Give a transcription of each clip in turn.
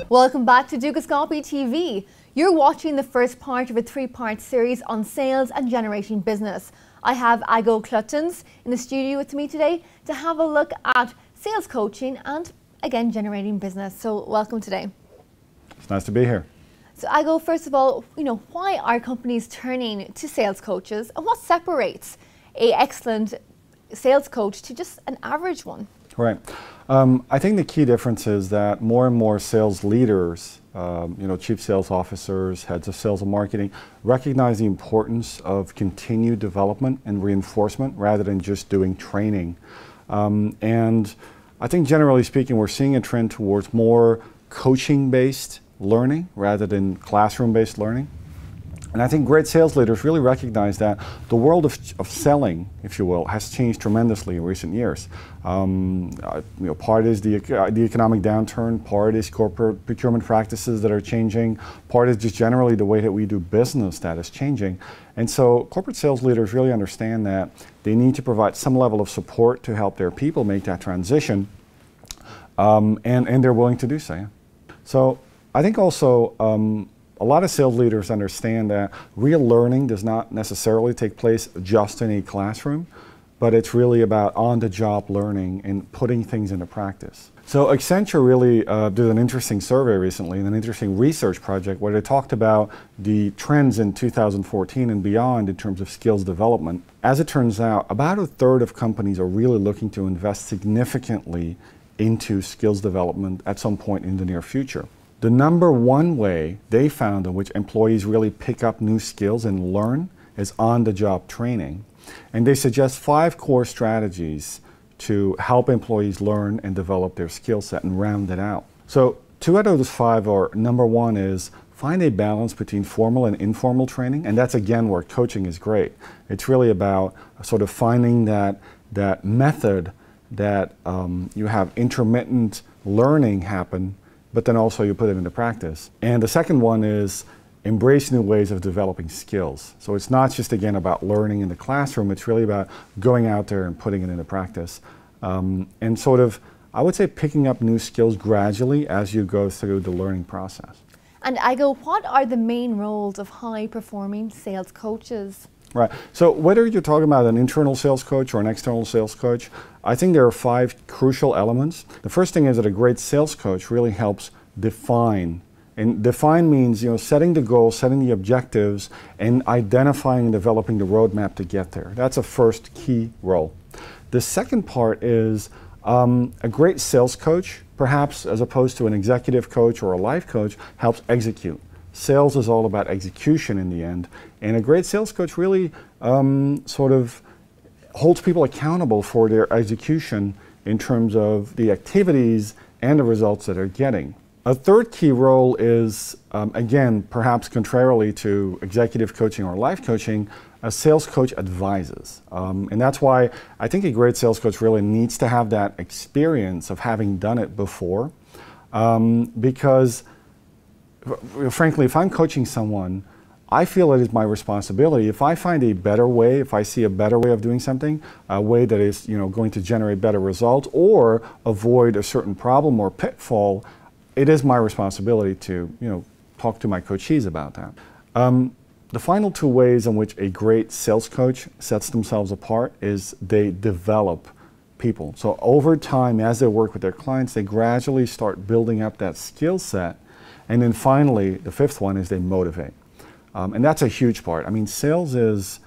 Welcome back to Dúchascápaí TV. You're watching the first part of a three-part series on sales and generating business. I have Cluytens in the studio with me today to have a look at sales coaching and, again, generating business. So welcome today. It's nice to be here. So first of all, why are companies turning to sales coaches, and what separates an excellent sales coach to just an average one? Right. I think the key difference is that more and more sales leaders, chief sales officers, heads of sales and marketing, recognize the importance of continued development and reinforcement rather than just doing training. And I think generally speaking, we're seeing a trend towards more coaching-based learning rather than classroom-based learning. And I think great sales leaders really recognize that the world of selling, if you will, has changed tremendously in recent years. Part is the economic downturn, part is corporate procurement practices that are changing, part is just generally the way that we do business that is changing. And so corporate sales leaders really understand that they need to provide some level of support to help their people make that transition, and they're willing to do so. Yeah. So I think also a lot of sales leaders understand that real learning does not necessarily take place just in a classroom, but it's really about on-the-job learning and putting things into practice. So Accenture really did an interesting survey recently, an interesting research project where they talked about the trends in 2014 and beyond in terms of skills development. As it turns out, about a third of companies are really looking to invest significantly into skills development at some point in the near future. The number one way they found in which employees really pick up new skills and learn is on-the-job training. And they suggest 5 core strategies to help employees learn and develop their skill set and round it out. So 2 out of those 5 are, number 1 is find a balance between formal and informal training. And that's again where coaching is great. It's really about sort of finding that method that you have intermittent learning happen, but then also you put it into practice. And the second one is embrace new ways of developing skills. So it's not just, again, about learning in the classroom, it's really about going out there and putting it into practice. And sort of, I would say, picking up new skills gradually as you go through the learning process. And what are the main roles of high-performing sales coaches? Right. So whether you're talking about an internal sales coach or an external sales coach, I think there are 5 crucial elements. The first thing is that a great sales coach really helps define. And define means, setting the goals, setting the objectives, and identifying and developing the roadmap to get there. That's a first key role. The second part is a great sales coach, perhaps as opposed to an executive coach or a life coach, helps execute. Sales is all about execution in the end, and a great sales coach really sort of holds people accountable for their execution in terms of the activities and the results that they're getting. A third key role is, again, perhaps contrarily to executive coaching or life coaching, a sales coach advises. And that's why I think a great sales coach really needs to have that experience of having done it before, because frankly, if I'm coaching someone, I feel it is my responsibility. If I find a better way, if I see a better way of doing something, a way that is going to generate better results or avoid a certain problem or pitfall, it is my responsibility to talk to my coachees about that. The final 2 ways in which a great sales coach sets themselves apart is they develop people. So over time, as they work with their clients, they gradually start building up that skill set. And then finally, the 5th one is they motivate. And that's a huge part. I mean, sales is,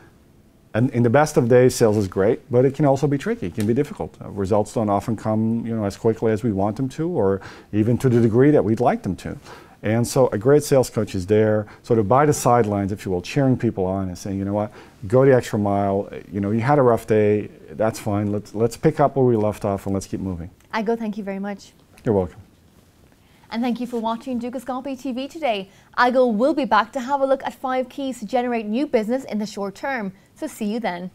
and in the best of days, sales is great, but it can also be tricky. It can be difficult. Results don't often come as quickly as we want them to, or even to the degree that we'd like them to. And so a great sales coach is there, sort of by the sidelines, if you will, cheering people on and saying, you know what, go the extra mile. You had a rough day, that's fine. Let's pick up where we left off and let's keep moving. Thank you very much. You're welcome. And thank you for watching Dúchascápaí TV today. Will be back to have a look at 5 keys to generate new business in the short term. So see you then.